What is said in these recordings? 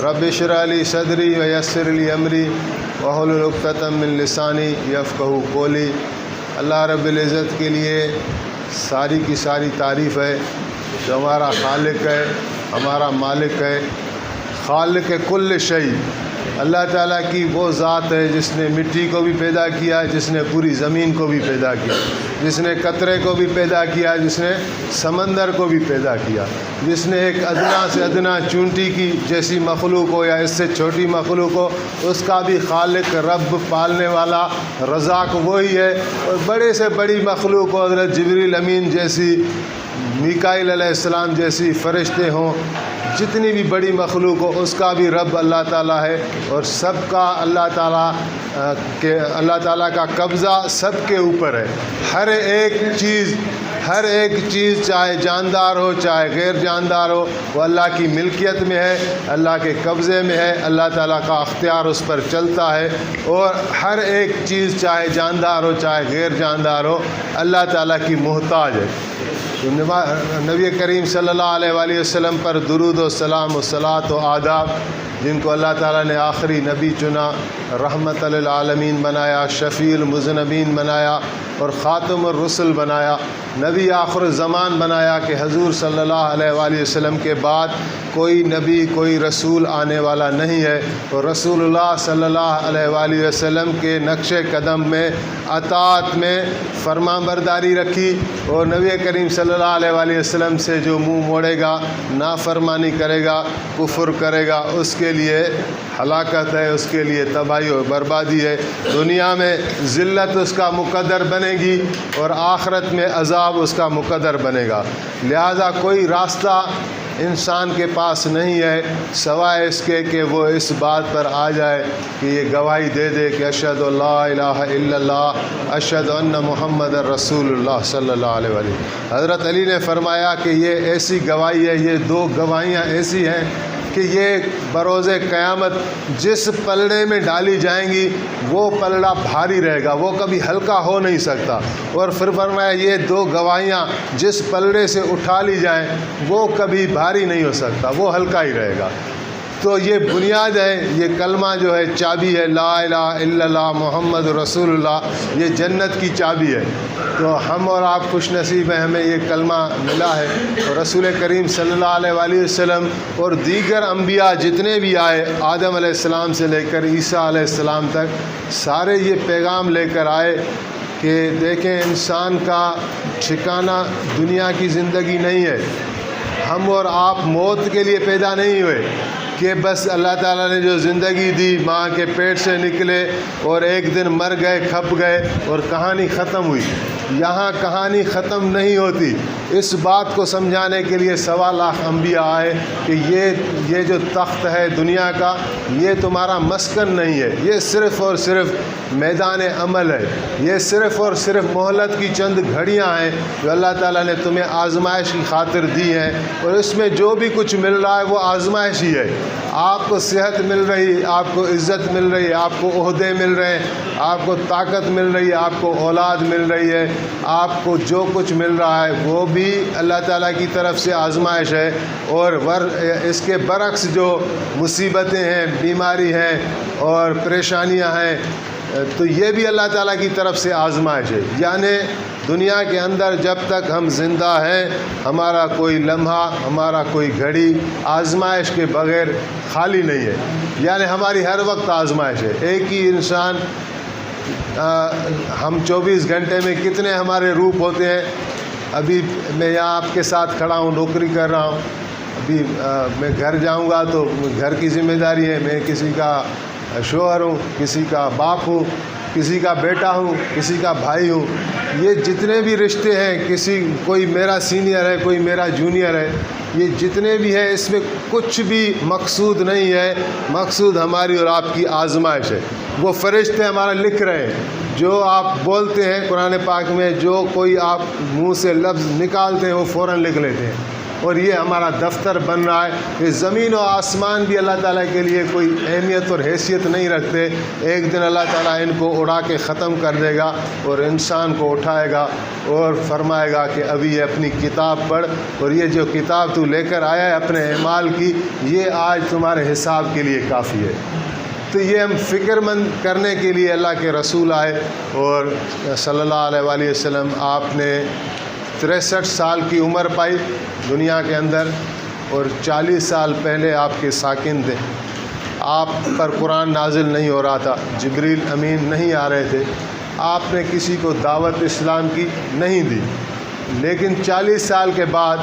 رب اشرح لی صدری ویسر لی امری واحلل عقدۃ من لسانی یفقہوا قولی۔ اللہ رب العزت کے لیے ساری کی ساری تعریف ہے جو ہمارا خالق ہے، ہمارا مالک ہے، خالق کل شیء۔ اللہ تعالیٰ کی وہ ذات ہے جس نے مٹی کو بھی پیدا کیا، جس نے پوری زمین کو بھی پیدا کیا، جس نے قطرے کو بھی پیدا کیا، جس نے سمندر کو بھی پیدا کیا، جس نے ایک ادنا سے ادنا چونٹی کی جیسی مخلوق ہو یا اس سے چھوٹی مخلوق ہو، اس کا بھی خالق، رب، پالنے والا، رزاق وہی ہے۔ اور بڑے سے بڑی مخلوق ہو، حضرت جبریل امین جیسی، میکائیل علیہ السلام جیسی فرشتے ہوں، جتنی بھی بڑی مخلوق ہو، اس کا بھی رب اللہ تعالیٰ ہے۔ اور سب کا اللہ تعالیٰ کا قبضہ سب کے اوپر ہے۔ ہر ایک چیز چاہے جاندار ہو چاہے غیر جاندار ہو، وہ اللہ کی ملکیت میں ہے، اللہ کے قبضے میں ہے، اللہ تعالیٰ کا اختیار اس پر چلتا ہے۔ اور ہر ایک چیز چاہے جاندار ہو چاہے غیر جاندار ہو، اللہ تعالیٰ کی محتاج ہے۔ نبی کریم صلی اللہ علیہ وآلہ وسلم پر درود و سلام و صلاۃ و آداب، جن کو اللہ تعالیٰ نے آخری نبی چنا، رحمت للعالمین بنایا، شفیع المذنبین بنایا اور خاتم الرسل بنایا، نبی آخر الزمان بنایا کہ حضور صلی اللہ علیہ وآلہ وسلم کے بعد کوئی نبی کوئی رسول آنے والا نہیں ہے۔ اور رسول اللہ صلی اللہ علیہ وآلہ وسلم کے نقش قدم میں، اطاعت میں فرمان برداری رکھی، اور نبی کریم صلی اللہ علیہ وآلہ وسلم سے جو منہ موڑے گا، نافرمانی کرے گا، کفر کرے گا، اس کے لیے ہلاکت ہے، اس کے لیے تباہی و بربادی ہے۔ دنیا میں ذلت اس کا مقدر بنے گی اور آخرت میں عذاب اس کا مقدر بنے گا۔ لہذا کوئی راستہ انسان کے پاس نہیں ہے سوائے اس کے کہ وہ اس بات پر آ جائے کہ یہ گواہی دے دے کہ اشہد ان لا الہ الا اللہ اشہد ان محمد رسول اللہ صلی اللہ علیہ وسلم۔ حضرت علی نے فرمایا کہ یہ ایسی گواہی ہے، یہ دو گواہیاں ایسی ہیں کہ یہ بروز قیامت جس پلڑے میں ڈالی جائیں گی وہ پلڑا بھاری رہے گا، وہ کبھی ہلکا ہو نہیں سکتا۔ اور پھر فرمایا یہ دو گواہیاں جس پلڑے سے اٹھا لی جائیں وہ کبھی بھاری نہیں ہو سکتا، وہ ہلکا ہی رہے گا۔ تو یہ بنیاد ہے، یہ کلمہ جو ہے چابی ہے، لا الہ الا اللہ محمد رسول اللہ، یہ جنت کی چابی ہے۔ تو ہم اور آپ خوش نصیب ہیں، ہمیں یہ کلمہ ملا ہے۔ اور رسول کریم صلی اللہ علیہ وآلہ وسلم اور دیگر انبیاء جتنے بھی آئے، آدم علیہ السلام سے لے کر عیسیٰ علیہ السلام تک، سارے یہ پیغام لے کر آئے کہ دیکھیں انسان کا ٹھکانہ دنیا کی زندگی نہیں ہے۔ ہم اور آپ موت کے لیے پیدا نہیں ہوئے کہ بس اللہ تعالیٰ نے جو زندگی دی، ماں کے پیٹ سے نکلے اور ایک دن مر گئے، کھپ گئے اور کہانی ختم ہوئی۔ یہاں کہانی ختم نہیں ہوتی۔ اس بات کو سمجھانے کے لیے 1.25 لاکھ انبیاء آئے کہ یہ جو تخت ہے دنیا کا، یہ تمہارا مسکن نہیں ہے، یہ صرف اور صرف میدان عمل ہے، یہ صرف اور صرف مہلت کی چند گھڑیاں ہیں جو اللہ تعالیٰ نے تمہیں آزمائش کی خاطر دی ہیں۔ اور اس میں جو بھی کچھ مل رہا ہے وہ آزمائش ہی ہے۔ آپ کو صحت مل رہی، آپ کو عزت مل رہی ہے، آپ کو عہدے مل رہے ہیں، آپ کو طاقت مل رہی ہے، آپ کو اولاد مل رہی ہے، آپ کو جو کچھ مل رہا ہے وہ بھی اللہ تعالیٰ کی طرف سے آزمائش ہے۔ اور اس کے برعکس جو مصیبتیں ہیں، بیماری ہیں اور پریشانیاں ہیں، تو یہ بھی اللہ تعالیٰ کی طرف سے آزمائش ہے۔ یعنی دنیا کے اندر جب تک ہم زندہ ہیں، ہمارا کوئی لمحہ، ہمارا کوئی گھڑی آزمائش کے بغیر خالی نہیں ہے، یعنی ہماری ہر وقت آزمائش ہے۔ ایک ہی انسان، ہم 24 گھنٹے میں کتنے ہمارے روپ ہوتے ہیں۔ ابھی میں یہاں آپ کے ساتھ کھڑا ہوں، نوکری کر رہا ہوں، ابھی میں گھر جاؤں گا تو گھر کی ذمہ داری ہے، میں کسی کا شوہر ہوں، کسی کا باپ ہوں، کسی کا بیٹا ہوں، کسی کا بھائی ہوں۔ یہ جتنے بھی رشتے ہیں، کوئی میرا سینئر ہے، کوئی میرا جونیئر ہے، یہ جتنے بھی ہیں اس میں کچھ بھی مقصود نہیں ہے، مقصود ہماری اور آپ کی آزمائش ہے۔ وہ فرشتے ہمارا لکھ رہے ہیں، جو آپ بولتے ہیں قرآن پاک میں، جو کوئی آپ منہ سے لفظ نکالتے ہیں وہ فوراً لکھ لیتے ہیں۔ اور یہ ہمارا دفتر بن رہا ہے. یہ زمین و آسمان بھی اللہ تعالیٰ کے لیے کوئی اہمیت اور حیثیت نہیں رکھتے. ایک دن اللہ تعالیٰ ان کو اڑا کے ختم کر دے گا اور انسان کو اٹھائے گا اور فرمائے گا کہ ابھی یہ اپنی کتاب پڑھ، اور یہ جو کتاب تو لے کر آیا ہے اپنے اعمال کی، یہ آج تمہارے حساب کے لیے کافی ہے. تو یہ ہم فکر مند کرنے کے لیے اللہ کے رسول آئے، اور صلی اللہ علیہ وآلہ وسلم آپ نے 63 سال کی عمر پائی دنیا کے اندر، اور 40 سال پہلے آپ کے ساکن تھے. آپ پر قرآن نازل نہیں ہو رہا تھا، جبریل امین نہیں آ رہے تھے، آپ نے کسی کو دعوت اسلام کی نہیں دی. لیکن 40 سال کے بعد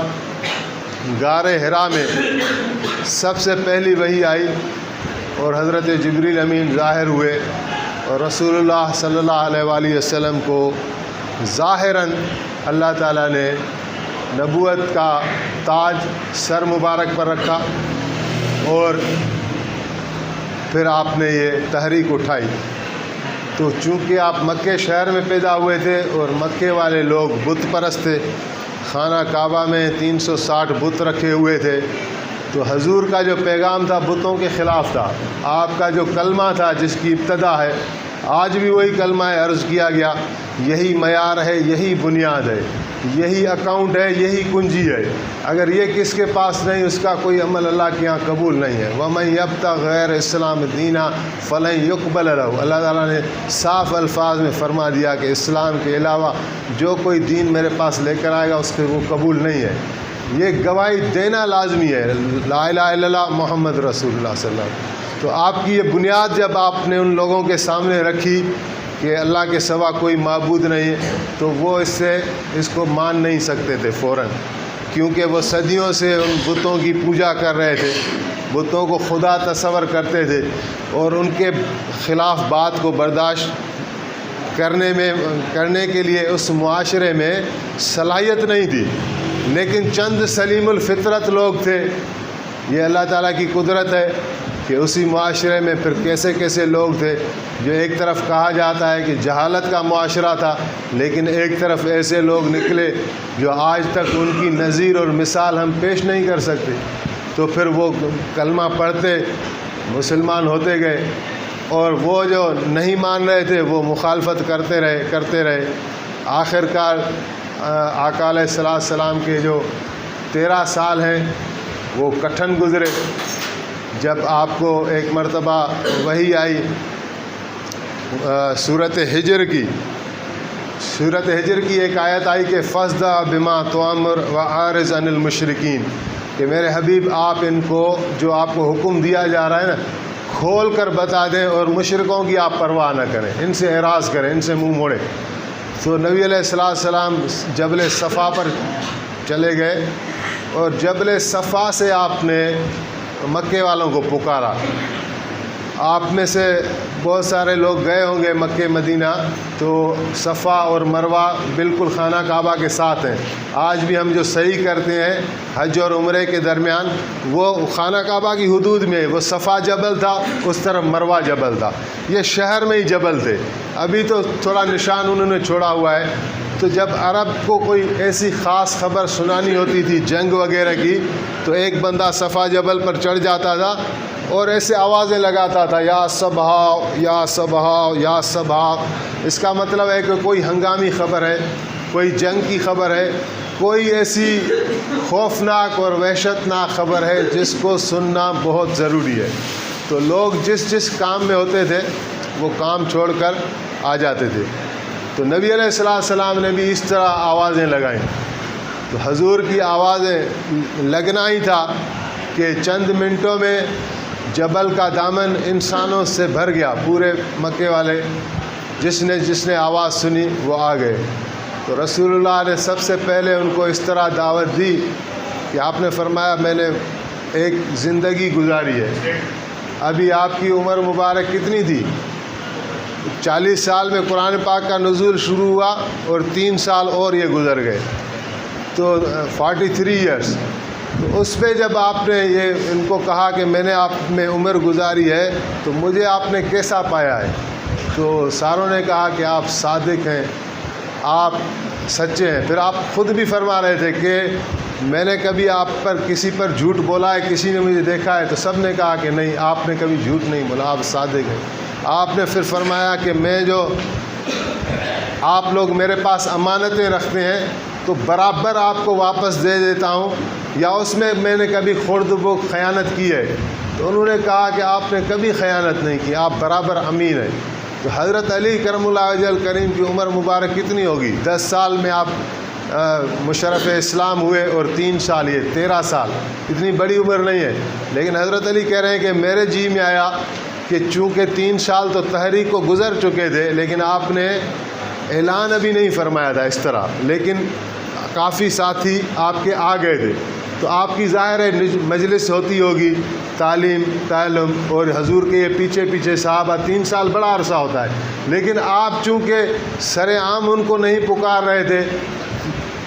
غار حرا میں سب سے پہلی وحی آئی اور حضرت جبریل امین ظاہر ہوئے، اور رسول اللہ صلی اللہ علیہ وآلہ وسلم کو ظاہراً اللہ تعالیٰ نے نبوت کا تاج سر مبارک پر رکھا، اور پھر آپ نے یہ تحریک اٹھائی. تو چونکہ آپ مکے شہر میں پیدا ہوئے تھے اور مکے والے لوگ بت پرست تھے، خانہ کعبہ میں 360 بت رکھے ہوئے تھے، تو حضور کا جو پیغام تھا بتوں کے خلاف تھا. آپ کا جو کلمہ تھا جس کی ابتدا ہے، آج بھی وہی کلمہ عرض کیا گیا، یہی معیار ہے، یہی بنیاد ہے، یہی اکاؤنٹ ہے، یہی کنجی ہے. اگر یہ کس کے پاس نہیں، اس کا کوئی عمل اللہ کے یہاں قبول نہیں ہے. وَمَن يَبْتَغِ غَيْرَ الْإِسْلَامِ دِينًا فَلَن يُقْبَلَ لَهُ. اللہ تعالیٰ نے صاف الفاظ میں فرما دیا کہ اسلام کے علاوہ جو کوئی دین میرے پاس لے کر آئے گا اس کے وہ قبول نہیں ہے. یہ گواہی دینا لازمی ہے، لا الہ الا اللہ محمد رسول اللہ صلی اللہ علیہ وسلم. تو آپ کی یہ بنیاد جب آپ نے ان لوگوں کے سامنے رکھی کہ اللہ کے سوا کوئی معبود نہیں ہے، تو وہ اس کو مان نہیں سکتے تھے فوراً، کیونکہ وہ صدیوں سے ان بتوں کی پوجا کر رہے تھے، بتوں کو خدا تصور کرتے تھے، اور ان کے خلاف بات کو برداشت کرنے کے لیے اس معاشرے میں صلاحیت نہیں تھی. لیکن چند سلیم الفطرت لوگ تھے. یہ اللہ تعالیٰ کی قدرت ہے کہ اسی معاشرے میں پھر کیسے کیسے لوگ تھے. جو ایک طرف کہا جاتا ہے کہ جہالت کا معاشرہ تھا، لیکن ایک طرف ایسے لوگ نکلے جو آج تک ان کی نظیر اور مثال ہم پیش نہیں کر سکتے. تو پھر وہ کلمہ پڑھتے، مسلمان ہوتے گئے، اور وہ جو نہیں مان رہے تھے وہ مخالفت کرتے رہے. آخر کار آقا علیہ السلام کے جو 13 سال ہیں وہ کٹھن گزرے. جب آپ کو ایک مرتبہ وحی آئی سورۃ ہجر کی ایک آیت آئی کہ فَاصْدَعْ بِمَا تُؤْمَرُ وَأَعْرِضْ عَنِ الْمُشْرِكِينَ، کہ میرے حبیب آپ ان کو جو آپ کو حکم دیا جا رہا ہے نا، کھول کر بتا دیں، اور مشرکوں کی آپ پرواہ نہ کریں، ان سے اعراض کریں، ان سے منہ موڑیں. تو نبی علیہ السلام جبل صفا پر چلے گئے، اور جبل صفا سے آپ نے مکے والوں کو پکارا. آپ میں سے بہت سارے لوگ گئے ہوں گے مکے مدینہ، تو صفا اور مروہ بالکل خانہ کعبہ کے ساتھ ہیں. آج بھی ہم جو صحیح کرتے ہیں حج اور عمرے کے درمیان، وہ خانہ کعبہ کی حدود میں، وہ صفا جبل تھا، اس طرف مروہ جبل تھا. یہ شہر میں ہی جبل تھے، ابھی تو تھوڑا نشان انہوں نے چھوڑا ہوا ہے. تو جب عرب کو کوئی ایسی خاص خبر سنانی ہوتی تھی جنگ وغیرہ کی، تو ایک بندہ صفا جبل پر چڑھ جاتا تھا اور ایسے آوازیں لگاتا تھا، یا صبحاؤ یا صبحاؤ یا صبحاؤ. اس کا مطلب ہے کہ کوئی ہنگامی خبر ہے، کوئی جنگ کی خبر ہے، کوئی ایسی خوفناک اور وحشتناک خبر ہے جس کو سننا بہت ضروری ہے. تو لوگ جس کام میں ہوتے تھے وہ کام چھوڑ کر آ جاتے تھے. تو نبی علیہ السلام نے بھی اس طرح آوازیں لگائیں. تو حضور کی آوازیں لگنا ہی تھا کہ چند منٹوں میں جبل کا دامن انسانوں سے بھر گیا. پورے مکے والے جس نے آواز سنی وہ آ گئے. تو رسول اللہ نے سب سے پہلے ان کو اس طرح دعوت دی کہ آپ نے فرمایا میں نے ایک زندگی گزاری ہے. ابھی آپ کی عمر مبارک کتنی تھی؟ 40 سال میں قرآن پاک کا نزول شروع ہوا اور 3 سال اور یہ گزر گئے، تو 43 ایئرس. تو اس پہ جب آپ نے یہ ان کو کہا کہ میں نے آپ میں عمر گزاری ہے تو مجھے آپ نے کیسا پایا ہے؟ تو ساروں نے کہا کہ آپ صادق ہیں، آپ سچے ہیں. پھر آپ خود بھی فرما رہے تھے کہ میں نے کبھی آپ پر کسی پر جھوٹ بولا ہے؟ کسی نے مجھے دیکھا ہے؟ تو سب نے کہا کہ نہیں، آپ نے کبھی جھوٹ نہیں بولا، آپ صادق ہیں۔ آپ نے پھر فرمایا کہ میں جو آپ لوگ میرے پاس امانتیں رکھتے ہیں تو برابر آپ کو واپس دے دیتا ہوں، یا اس میں نے کبھی خرد و خیانت کی ہے؟ تو انہوں نے کہا کہ آپ نے کبھی خیانت نہیں کی، آپ برابر امین ہیں۔ تو حضرت علی کرم اللہ وجہ الکریم کی عمر مبارک کتنی ہوگی؟ 10 سال میں آپ مشرف اسلام ہوئے، اور 3 سال یہ 13 سال، اتنی بڑی عمر نہیں ہے۔ لیکن حضرت علی کہہ رہے ہیں کہ میرے جی میں آیا کہ چونکہ 3 سال تو تحریک کو گزر چکے تھے، لیکن آپ نے اعلان ابھی نہیں فرمایا تھا اس طرح، لیکن کافی ساتھی آپ کے آ گئے تھے، تو آپ کی ظاہر ہے مجلس ہوتی ہوگی، تعلم، اور حضور کے یہ پیچھے پیچھے صحابہ، 3 سال بڑا عرصہ ہوتا ہے، لیکن آپ چونکہ سر عام ان کو نہیں پکار رہے تھے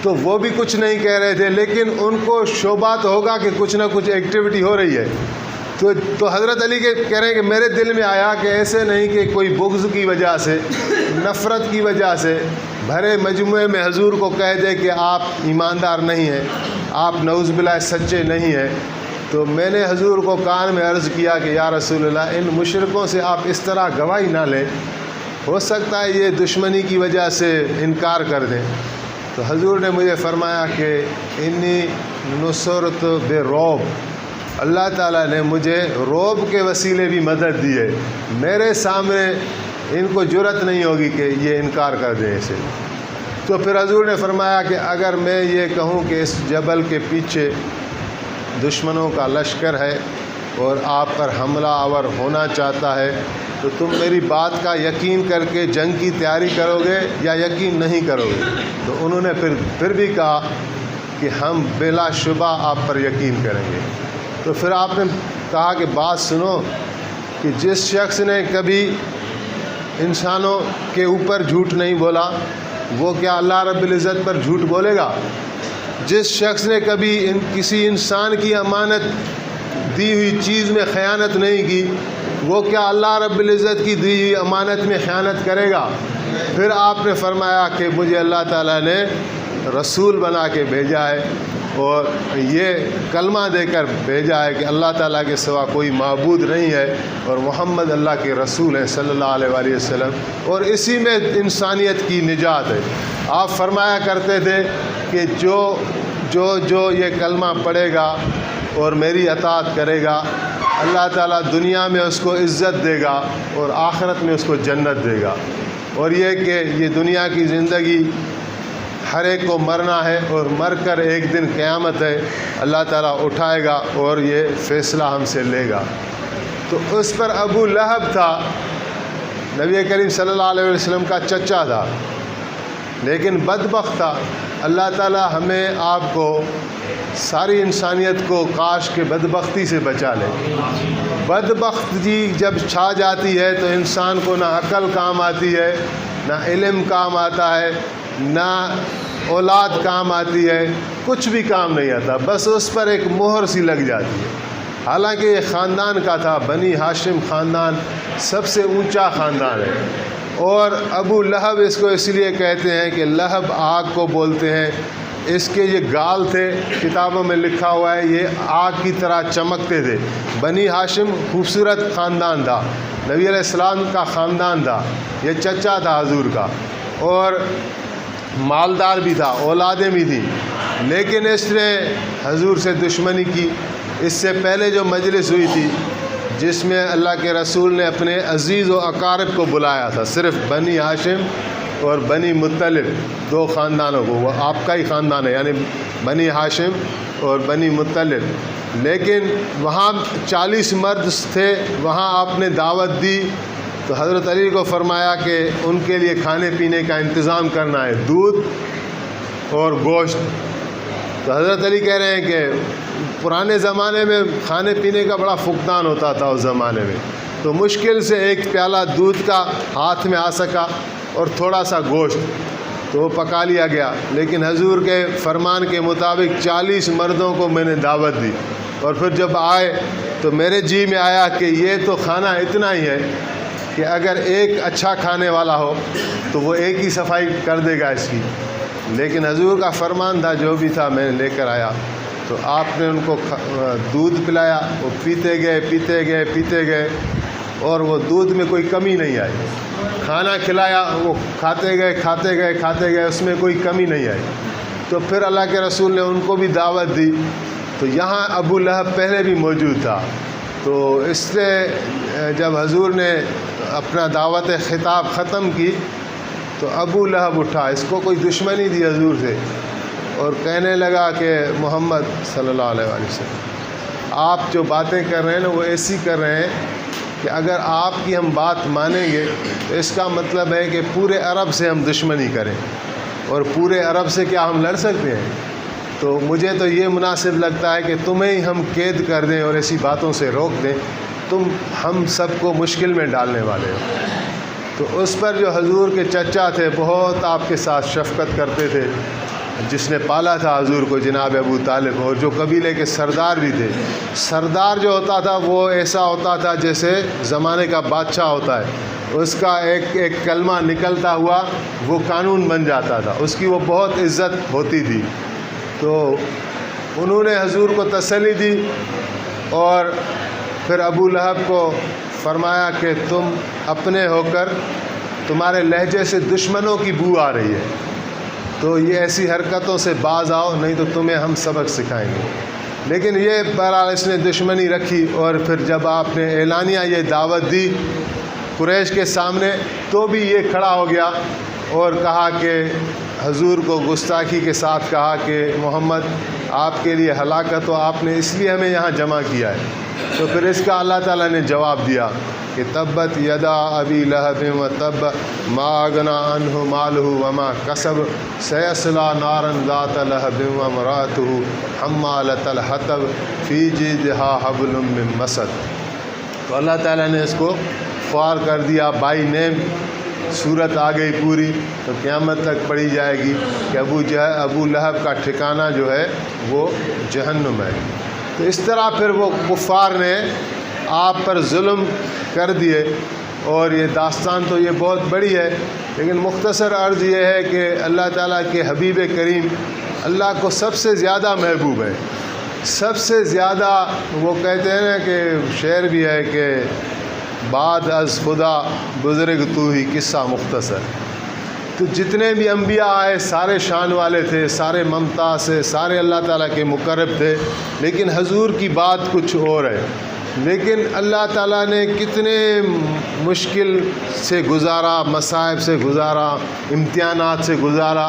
تو وہ بھی کچھ نہیں کہہ رہے تھے، لیکن ان کو شبہ تو ہوگا کہ کچھ نہ کچھ ایکٹیویٹی ہو رہی ہے۔ تو حضرت علی کے کہہ رہے ہیں کہ میرے دل میں آیا کہ ایسے نہیں کہ کوئی بغض کی وجہ سے، نفرت کی وجہ سے بھرے مجموعے میں حضور کو کہہ دے کہ آپ ایماندار نہیں ہیں، آپ نعوذ باللہ سچے نہیں ہیں۔ تو میں نے حضور کو کان میں عرض کیا کہ یا رسول اللہ، ان مشرکوں سے آپ اس طرح گواہی نہ لیں، ہو سکتا ہے یہ دشمنی کی وجہ سے انکار کر دیں۔ تو حضور نے مجھے فرمایا کہ انی نصرت برعب، اللہ تعالیٰ نے مجھے رعب کے وسیلے بھی مدد دی ہے، میرے سامنے ان کو جرأت نہیں ہوگی کہ یہ انکار کر دیں اسے۔ تو پھر حضور نے فرمایا کہ اگر میں یہ کہوں کہ اس جبل کے پیچھے دشمنوں کا لشکر ہے اور آپ پر حملہ آور ہونا چاہتا ہے، تو تم میری بات کا یقین کر کے جنگ کی تیاری کرو گے یا یقین نہیں کرو گے؟ تو انہوں نے پھر بھی کہا کہ ہم بلا شبہ آپ پر یقین کریں گے۔ تو پھر آپ نے کہا کہ بات سنو کہ جس شخص نے کبھی انسانوں کے اوپر جھوٹ نہیں بولا، وہ کیا اللہ رب العزت پر جھوٹ بولے گا؟ جس شخص نے کبھی کسی انسان کی امانت دی ہوئی چیز میں خیانت نہیں کی، وہ کیا اللہ رب العزت کی دی ہوئی امانت میں خیانت کرے گا؟ پھر آپ نے فرمایا کہ مجھے اللہ تعالیٰ نے رسول بنا کے بھیجا ہے، اور یہ کلمہ دے کر بھیجا ہے کہ اللہ تعالیٰ کے سوا کوئی معبود نہیں ہے، اور محمد اللہ کے رسول ہیں صلی اللہ علیہ وآلہ وسلم، اور اسی میں انسانیت کی نجات ہے۔ آپ فرمایا کرتے تھے کہ جو یہ کلمہ پڑھے گا اور میری اطاعت کرے گا، اللہ تعالیٰ دنیا میں اس کو عزت دے گا اور آخرت میں اس کو جنت دے گا۔ اور یہ کہ یہ دنیا کی زندگی ہر ایک کو مرنا ہے، اور مر کر ایک دن قیامت ہے، اللہ تعالیٰ اٹھائے گا اور یہ فیصلہ ہم سے لے گا۔ تو اس پر ابو لہب تھا، نبی کریم صلی اللہ علیہ وسلم کا چچا تھا، لیکن بدبخت تھا۔ اللہ تعالیٰ ہمیں آپ کو، ساری انسانیت کو کاش کے بدبختی سے بچا لے۔ بدبختی جب چھا جاتی ہے تو انسان کو نہ عقل کام آتی ہے، نہ علم کام آتا ہے، نہ اولاد کام آتی ہے، کچھ بھی کام نہیں آتا، بس اس پر ایک مہر سی لگ جاتی ہے۔ حالانکہ یہ خاندان کا تھا، بنی ہاشم خاندان سب سے اونچا خاندان ہے، اور ابو لہب اس کو اس لیے کہتے ہیں کہ لہب آگ کو بولتے ہیں۔ اس کے یہ گال تھے، کتابوں میں لکھا ہوا ہے یہ آگ کی طرح چمکتے تھے۔ بنی ہاشم خوبصورت خاندان تھا، نبی علیہ السلام کا خاندان تھا، یہ چچا تھا حضور کا، اور مالدار بھی تھا، اولادیں بھی تھیں، لیکن اس نے حضور سے دشمنی کی۔ اس سے پہلے جو مجلس ہوئی تھی جس میں اللہ کے رسول نے اپنے عزیز و اقارب کو بلایا تھا، صرف بنی ہاشم اور بنی مطلب 2 خاندانوں کو، وہ آپ کا ہی خاندان ہے، یعنی بنی ہاشم اور بنی مطلب، لیکن وہاں 40 مرد تھے، وہاں آپ نے دعوت دی تو حضرت علی کو فرمایا کہ ان کے لیے کھانے پینے کا انتظام کرنا ہے، دودھ اور گوشت۔ تو حضرت علی کہہ رہے ہیں کہ پرانے زمانے میں کھانے پینے کا بڑا فقدان ہوتا تھا اس زمانے میں، تو مشکل سے ایک پیالہ دودھ کا ہاتھ میں آ سکا اور تھوڑا سا گوشت، تو وہ پکا لیا گیا۔ لیکن حضور کے فرمان کے مطابق 40 مردوں کو میں نے دعوت دی، اور پھر جب آئے تو میرے جی میں آیا کہ یہ تو کھانا اتنا ہی ہے کہ اگر ایک اچھا کھانے والا ہو تو وہ ایک ہی صفائی کر دے گا اس کی، لیکن حضور کا فرمان تھا جو بھی تھا میں لے کر آیا۔ تو آپ نے ان کو دودھ پلایا، وہ پیتے گئے اور وہ دودھ میں کوئی کمی نہیں آئی۔ کھانا کھلایا، وہ کھاتے گئے، اس میں کوئی کمی نہیں آئی۔ تو پھر اللہ کے رسول نے ان کو بھی دعوت دی۔ تو یہاں ابو لہب پہلے بھی موجود تھا، تو اس سے جب حضور نے اپنا دعوت خطاب ختم کی تو ابو لہب اٹھا، اس کو کوئی دشمنی تھی حضور سے، اور کہنے لگا کہ محمد صلی اللہ علیہ وآلہ وسلم آپ جو باتیں کر رہے ہیں نا وہ ایسی کر رہے ہیں کہ اگر آپ کی ہم بات مانیں گے تو اس کا مطلب ہے کہ پورے عرب سے ہم دشمنی کریں، اور پورے عرب سے کیا ہم لڑ سکتے ہیں؟ تو مجھے تو یہ مناسب لگتا ہے کہ تمہیں ہی ہم قید کر دیں اور ایسی باتوں سے روک دیں، تم ہم سب کو مشکل میں ڈالنے والے ہو۔ تو اس پر جو حضور کے چچا تھے، بہت آپ کے ساتھ شفقت کرتے تھے، جس نے پالا تھا حضور کو، جناب ابو طالب، اور جو قبیلے کے سردار بھی تھے۔ سردار جو ہوتا تھا وہ ایسا ہوتا تھا جیسے زمانے کا بادشاہ ہوتا ہے، اس کا ایک کلمہ نکلتا ہوا وہ قانون بن جاتا تھا، اس کی وہ بہت عزت ہوتی تھی۔ تو انہوں نے حضور کو تسلی دی اور پھر ابو لہب کو فرمایا کہ تم اپنے ہو کر تمہارے لہجے سے دشمنوں کی بو آ رہی ہے، تو یہ ایسی حرکتوں سے باز آؤ، نہیں تو تمہیں ہم سبق سکھائیں گے۔ لیکن یہ بہرحال اس نے دشمنی رکھی، اور پھر جب آپ نے اعلانیہ یہ دعوت دی قریش کے سامنے تو بھی یہ کھڑا ہو گیا اور کہا کہ حضور کو گستاخی کے ساتھ کہا کہ محمد آپ کے لیے ہلاکت ہو، آپ نے اس لیے ہمیں یہاں جمع کیا ہے۔ تو پھر اس کا اللہ تعالیٰ نے جواب دیا کہ تبت یدا ابی لہب وتب ما اغنی عنہ مالہ وما کسب سیصلی نارا ذات لہب وامرأتہ حمالۃ الحطب فی جیدہا حبل من مسد۔ تو اللہ تعالیٰ نے اس کو خوار کر دیا، بائی نیم صورت آ گئی پوری، تو قیامت تک پڑھی جائے گی کہ ابو لہب کا ٹھکانہ جو ہے وہ جہنم ہے۔ تو اس طرح پھر وہ کفار نے آپ پر ظلم کر دیے، اور یہ داستان تو یہ بہت بڑی ہے، لیکن مختصر عرض یہ ہے کہ اللہ تعالیٰ کے حبیب کریم اللہ کو سب سے زیادہ محبوب ہے، سب سے زیادہ۔ وہ کہتے ہیں نا کہ شعر بھی ہے کہ بعد از خدا بزرگ تو ہی قصہ مختصر۔ تو جتنے بھی انبیاء آئے سارے شان والے تھے، سارے ممتاز سے، سارے اللہ تعالیٰ کے مقرب تھے، لیکن حضور کی بات کچھ اور ہے۔ لیکن اللہ تعالیٰ نے کتنے مشکل سے گزارا، مصائب سے گزارا، امتحانات سے گزارا،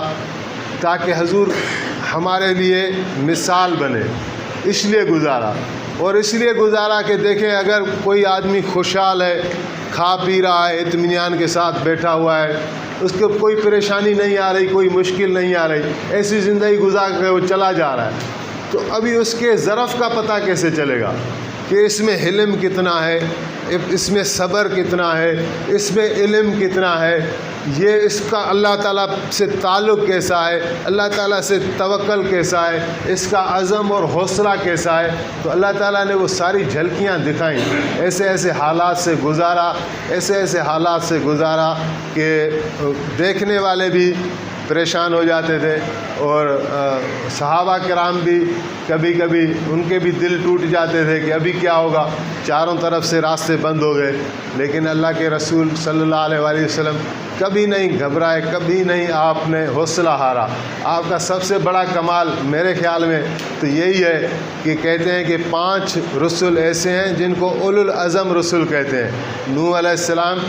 تاکہ حضور ہمارے لیے مثال بنے، اس لیے گزارا۔ اور اس لیے گزارا کہ دیکھیں اگر کوئی آدمی خوشحال ہے، کھا پی رہا ہے، اطمینان کے ساتھ بیٹھا ہوا ہے، اس کو کوئی پریشانی نہیں آ رہی، کوئی مشکل نہیں آ رہی، ایسی زندگی گزار کے وہ چلا جا رہا ہے، تو ابھی اس کے ظرف کا پتہ کیسے چلے گا کہ اس میں حلم کتنا ہے، اس میں صبر کتنا ہے، اس میں علم کتنا ہے، یہ اس کا اللہ تعالیٰ سے تعلق کیسا ہے، اللہ تعالیٰ سے توکل کیسا ہے، اس کا عزم اور حوصلہ کیسا ہے۔ تو اللہ تعالیٰ نے وہ ساری جھلکیاں دکھائیں، ایسے ایسے حالات سے گزارا، ایسے ایسے حالات سے گزارا کہ دیکھنے والے بھی پریشان ہو جاتے تھے، اور صحابہ کرام بھی کبھی کبھی ان کے بھی دل ٹوٹ جاتے تھے کہ ابھی کیا ہوگا، چاروں طرف سے راستے بند ہو گئے۔ لیکن اللہ کے رسول صلی اللہ علیہ وآلہ وسلم کبھی نہیں گھبرائے، کبھی نہیں آپ نے حوصلہ ہارا۔ آپ کا سب سے بڑا کمال میرے خیال میں تو یہی ہے کہ کہتے ہیں کہ 5 رسول ایسے ہیں جن کو اولو العزم رسول کہتے ہیں، نوح علیہ السلام،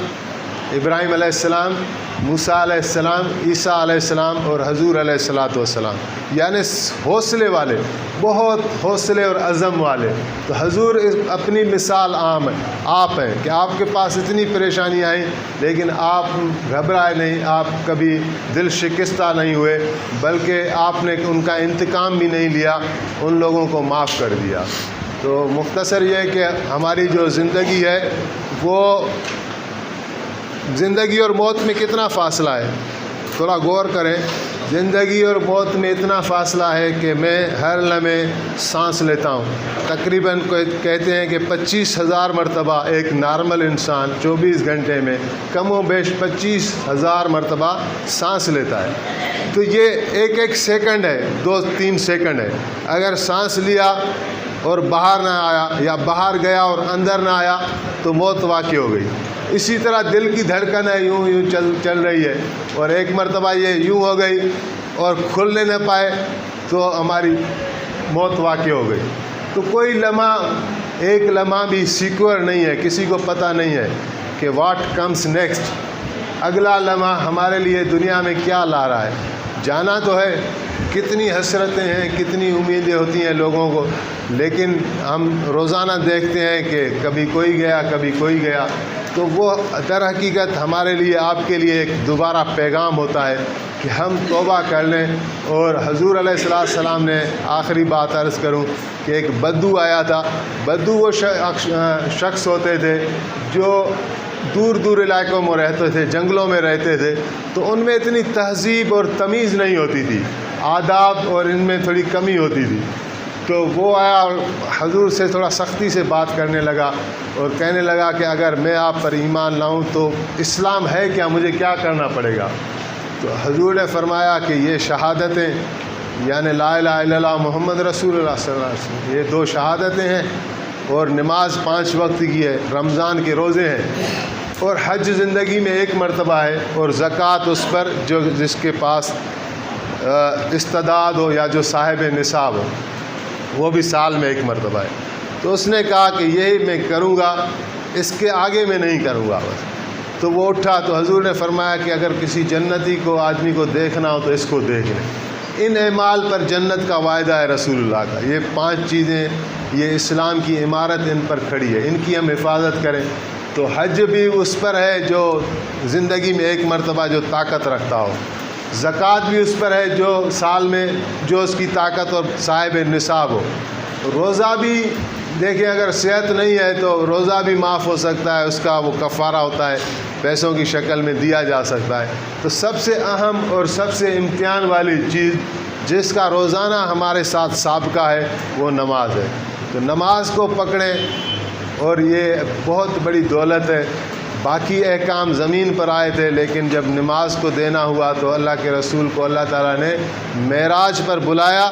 ابراہیم علیہ السلام، موسیٰ علیہ السلام، عیسیٰ علیہ السلام اور حضور علیہ السلام، یعنی حوصلے والے، بہت حوصلے اور عزم والے۔ تو حضور اپنی مثال عام ہے، آپ ہیں کہ آپ کے پاس اتنی پریشانی آئیں لیکن آپ گھبرائے نہیں، آپ کبھی دل شکستہ نہیں ہوئے، بلکہ آپ نے ان کا انتقام بھی نہیں لیا، ان لوگوں کو معاف کر دیا۔ تو مختصر یہ ہے کہ ہماری جو زندگی ہے وہ زندگی اور موت میں کتنا فاصلہ ہے، تھوڑا غور کریں۔ زندگی اور موت میں اتنا فاصلہ ہے کہ میں ہر لمحے سانس لیتا ہوں۔ تقریباً کہتے ہیں کہ 25,000 مرتبہ ایک نارمل انسان 24 گھنٹے میں کم و بیش 25,000 مرتبہ سانس لیتا ہے۔ تو یہ ایک سیکنڈ ہے، 2-3 سیکنڈ ہے۔ اگر سانس لیا اور باہر نہ آیا یا باہر گیا اور اندر نہ آیا تو موت واقع ہو گئی۔ اسی طرح دل کی دھڑکن ہے، یوں چل رہی ہے، اور ایک مرتبہ یہ یوں ہو گئی اور کھلنے نہ پائے تو ہماری موت واقع ہو گئی۔ تو کوئی لمحہ، ایک لمحہ بھی سیکور نہیں ہے، کسی کو پتہ نہیں ہے کہ واٹ کمز نیکسٹ، اگلا لمحہ ہمارے لیے دنیا میں کیا لا رہا ہے۔ جانا تو ہے، کتنی حسرتیں ہیں، کتنی امیدیں ہوتی ہیں لوگوں کو، لیکن ہم روزانہ دیکھتے ہیں کہ کبھی کوئی گیا، کبھی کوئی گیا۔ تو وہ در حقیقت ہمارے لیے، آپ کے لیے ایک دوبارہ پیغام ہوتا ہے کہ ہم توبہ کر لیں۔ اور حضور علیہ السلام نے آخری بات عرض کروں کہ ایک بدو آیا تھا۔ بدو وہ شخص ہوتے تھے جو دور دور علاقوں میں رہتے تھے، جنگلوں میں رہتے تھے، تو ان میں اتنی تہذیب اور تمیز نہیں ہوتی تھی، آداب اور ان میں تھوڑی کمی ہوتی تھی۔ تو وہ آیا اور حضور سے تھوڑا سختی سے بات کرنے لگا اور کہنے لگا کہ اگر میں آپ پر ایمان لاؤں تو اسلام ہے کیا، مجھے کیا کرنا پڑے گا؟ تو حضور نے فرمایا کہ یہ شہادتیں، یعنی لا الہ الا اللہ محمد رسول اللہ صلی اللہ علیہ وسلم، یہ 2 شہادتیں ہیں، اور نماز 5 وقت کی ہے، رمضان کے روزے ہیں، اور حج زندگی میں 1 مرتبہ ہے، اور زکوٰۃ اس پر جس کے پاس استعداد ہو یا جو صاحب نصاب ہو، وہ بھی سال میں 1 مرتبہ ہے۔ تو اس نے کہا کہ یہی میں کروں گا، اس کے آگے میں نہیں کروں گا بس۔ تو وہ اٹھا، تو حضور نے فرمایا کہ اگر کسی جنتی کو، آدمی کو دیکھنا ہو تو اس کو دیکھ لیں۔ ان اعمال پر جنت کا وعدہ ہے رسول اللہ کا۔ یہ 5 چیزیں، یہ اسلام کی عمارت ان پر کھڑی ہے، ان کی ہم حفاظت کریں۔ تو حج بھی اس پر ہے جو زندگی میں 1 مرتبہ جو طاقت رکھتا ہو، زکوٰۃ بھی اس پر ہے جو سال میں جو اس کی طاقت اور صاحب نصاب ہو، روزہ بھی دیکھیں اگر صحت نہیں ہے تو روزہ بھی معاف ہو سکتا ہے، اس کا وہ کفارہ ہوتا ہے، پیسوں کی شکل میں دیا جا سکتا ہے۔ تو سب سے اہم اور سب سے امتحان والی چیز جس کا روزانہ ہمارے ساتھ سابقہ ہے وہ نماز ہے۔ تو نماز کو پکڑیں، اور یہ بہت بڑی دولت ہے۔ باقی احکام زمین پر آئے تھے، لیکن جب نماز کو دینا ہوا تو اللہ کے رسول کو اللہ تعالیٰ نے معراج پر بلایا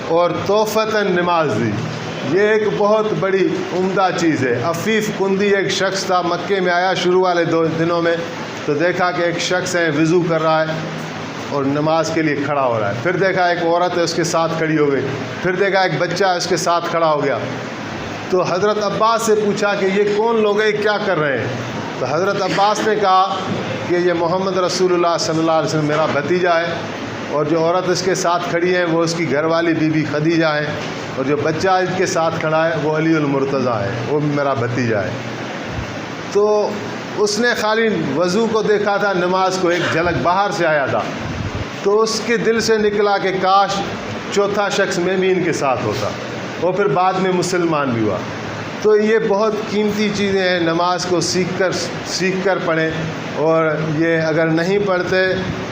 اور تحفتاً نماز دی۔ یہ ایک بہت بڑی عمدہ چیز ہے۔ عفیف کندی ایک شخص تھا، مکے میں آیا شروع والے دنوں میں، تو دیکھا کہ ایک شخص ہے وضو کر رہا ہے اور نماز کے لیے کھڑا ہو رہا ہے۔ پھر دیکھا ایک عورت ہے اس کے ساتھ کھڑی ہو گئی، پھر دیکھا ایک بچہ ہے اس کے ساتھ کھڑا ہو گیا۔ تو حضرت عباس سے پوچھا کہ یہ کون لوگ ہیں، کیا کر رہے ہیں؟ تو حضرت عباس نے کہا کہ یہ محمد رسول اللہ صلی اللہ علیہ وسلم میرا بھتیجا ہے، اور جو عورت اس کے ساتھ کھڑی ہے وہ اس کی گھر والی بی بی خدیجہ ہے، اور جو بچہ اس کے ساتھ کھڑا ہے وہ علی المرتضیٰ ہے، وہ بھی میرا بھتیجا ہے۔ تو اس نے خالی وضو کو دیکھا تھا، نماز کو ایک جھلک باہر سے آیا تھا، تو اس کے دل سے نکلا کہ کاش 4تھا شخص میں بھی ان کے ساتھ ہوتا، وہ پھر بعد میں مسلمان بھی ہوا۔ تو یہ بہت قیمتی چیزیں ہیں، نماز کو سیکھ کر پڑھیں، اور یہ اگر نہیں پڑھتے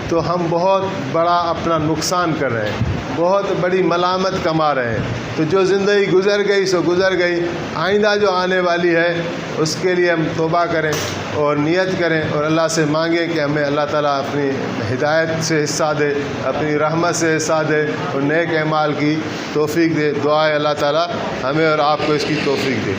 تو ہم بہت بڑا اپنا نقصان کر رہے ہیں، بہت بڑی ملامت کما رہے ہیں۔ تو جو زندگی گزر گئی سو گزر گئی، آئندہ جو آنے والی ہے اس کے لیے ہم توبہ کریں اور نیت کریں، اور اللہ سے مانگیں کہ ہمیں اللہ تعالیٰ اپنی ہدایت سے حصہ دے، اپنی رحمت سے حصہ دے، اور نیک اعمال کی توفیق دے۔ دعائے اللہ تعالیٰ ہمیں اور آپ کو اس کی توفیق دے۔